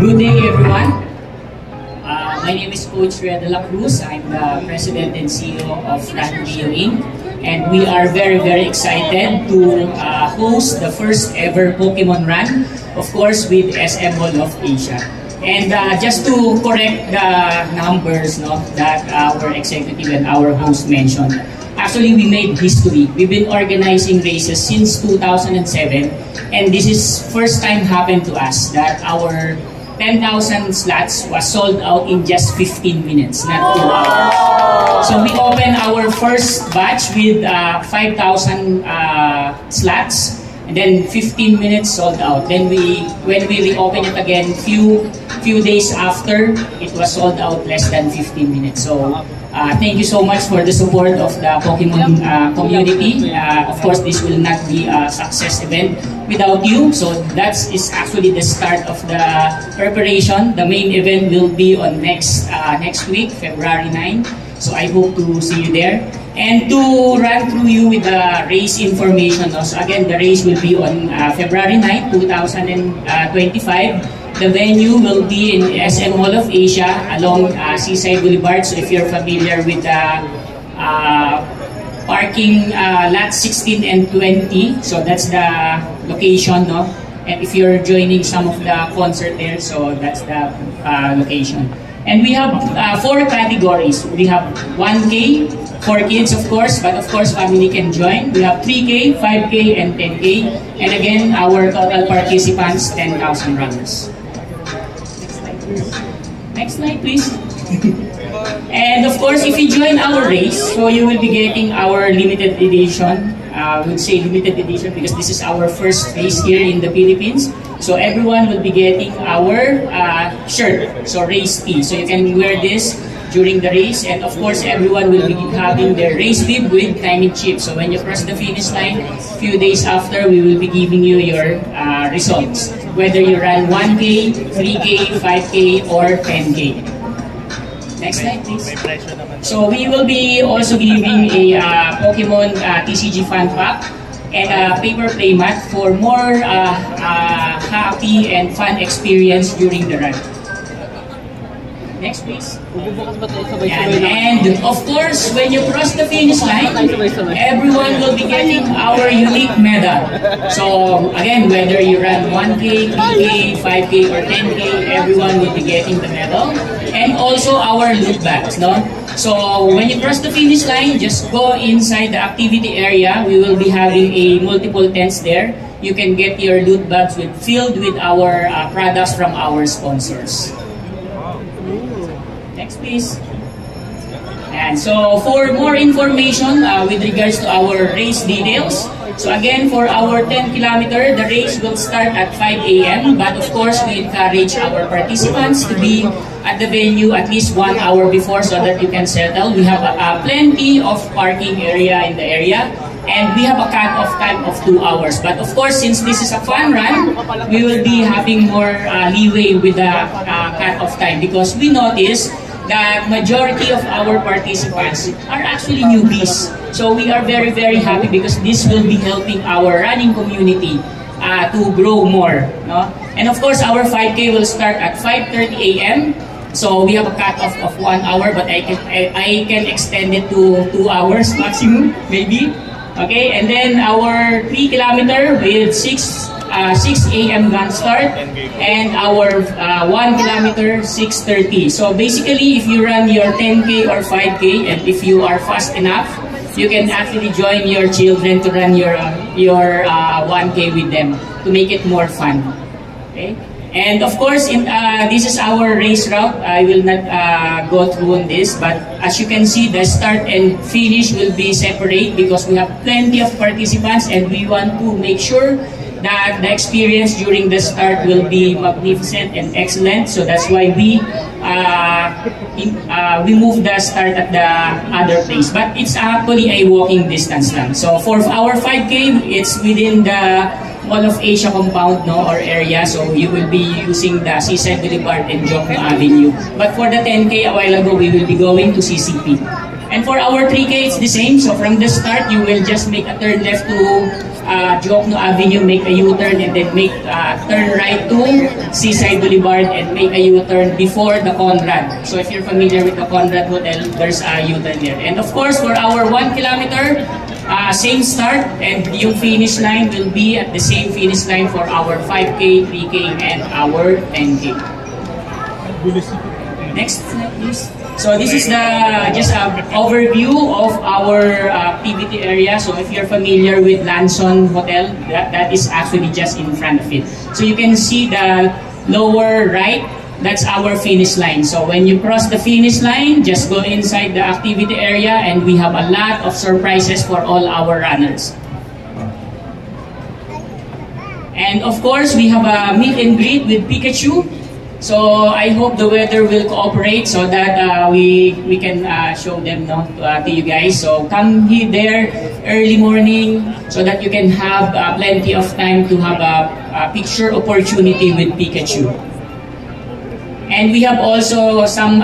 Good day, everyone. My name is Coach Red de la Cruz. I'm the President and CEO of Run Rio Inc. And we are very excited to host the first ever Pokemon Run, of course, with SM Mall of Asia. And just to correct the numbers that our executive and our host mentioned, actually we made history. We've been organizing races since 2007, and this is first time happened to us that our 10,000 slots was sold out in just 15 minutes, not 2 hours. So we opened our first batch with 5,000 slots, and then 15 minutes sold out. Then when we reopened it again, few days after, it was sold out less than 15 minutes. So thank you so much for the support of the Pokemon community. Of course, this will not be a success event without you. So that is actually the start of the preparation. The main event will be on next week, February 9. So I hope to see you there. And to run through you with the race information. So again, the race will be on February 9, 2025. The venue will be in SM Mall of Asia along Seaside Boulevard. So if you're familiar with the parking lot 16 and 20, so that's the location, no? And if you're joining some of the concert there, so that's the location. And we have 4 categories. We have 1K for kids, of course, but of course family can join. We have 3K, 5K, and 10K. And again, our total participants, 10,000 runners. Next slide, please. And of course, if you join our race, so you will be getting our limited edition. We'll say limited edition because this is our first race here in the Philippines. So everyone will be getting our shirt, so race tee. So you can wear this during the race, and of course everyone will be having their race bib with timing chip. So when you cross the finish line, few days after, we will be giving you your results, whether you run 1K, 3K, 5K, or 10K. Next slide, please. So we will be also giving a Pokemon TCG Fan Pack and a paper play mat for more happy and fun experience during the run. Next, please. And of course, when you cross the finish line, everyone will be getting our unique medal. So again, whether you run 1K, 3K, 5K, or 10K, everyone will be getting the medal. And also our loot bags, no? So when you cross the finish line, just go inside the activity area. We will be having a multiple tents there. You can get your loot bags filled with our products from our sponsors. Next, please. And so for more information with regards to our race details, so again, for our 10 kilometer, the race will start at 5 a.m. But of course, we encourage our participants to be at the venue at least 1 hour before so that you can settle. We have plenty of parking area in the area. And we have a cut-off time of 2 hours. But of course, since this is a fun run, we will be having more leeway with the cut-off time because we notice that majority of our participants are actually newbies. So we are very happy because this will be helping our running community to grow more. No? And of course, our 5K will start at 5:30 a.m. So we have a cut-off of 1 hour, but I can extend it to 2 hours maximum, maybe. Okay, and then our 3 kilometer with 6 a.m. gun start, and our 1 kilometer 6:30. So basically, if you run your 10K or 5K, and if you are fast enough, you can actually join your children to run your 1K with them to make it more fun. Okay. And of course, this is our race route. I will not go through on this, but as you can see, the start and finish will be separate because we have plenty of participants and we want to make sure that the experience during the start will be magnificent and excellent. So that's why we move the start at the other place. But it's actually a walking distance lang. So for our 5K, it's within the Mall of Asia compound, no, or area, so you will be using the Seaside Boulevard and Jokno Avenue. But for the 10K a while ago, we will be going to CCP. And for our 3K, it's the same. So from the start, you will just make a turn left to Jokno Avenue, make a U-turn, and then make turn right to Seaside Boulevard and make a U-turn before the Conrad. So if you're familiar with the Conrad Hotel, there's a U-turn there. And of course, for our 1 kilometer, same start, and yung finish line will be at the same finish line for our 5K, 3K, and our 10K. Next slide, please. So this is just an overview of our activity area. So if you're familiar with Lanson Hotel, that is actually just in front of it. So you can see the lower right, that's our finish line. So when you cross the finish line, just go inside the activity area, and we have a lot of surprises for all our runners. And of course, we have a meet and greet with Pikachu. So I hope the weather will cooperate so that we can show them to you guys. So come here there early morning so that you can have plenty of time to have a picture opportunity with Pikachu. And we have also some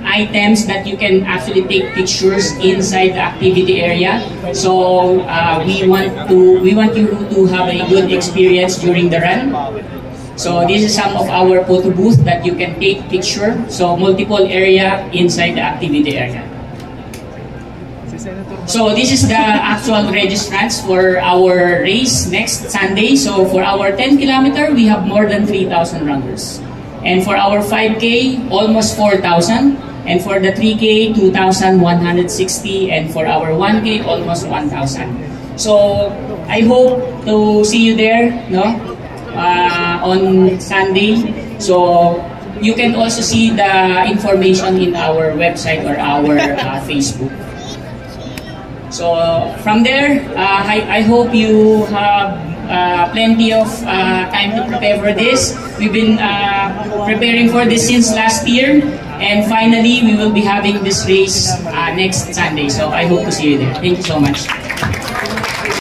items that you can actually take pictures inside the activity area. So we want you to have a good experience during the run. So this is some of our photo booth that you can take picture. So multiple area inside the activity area. So this is the actual registrants for our race next Sunday. So for our 10 kilometer, we have more than 3,000 runners. And for our 5K, almost 4,000. And for the 3K, 2,160. And for our 1K, almost 1,000. So I hope to see you there, on Sunday. So you can also see the information in our website or our Facebook. So from there, I hope you have plenty of time to prepare for this. We've been preparing for this since last year, and finally we will be having this race next Sunday. So I hope to see you there. Thank you so much.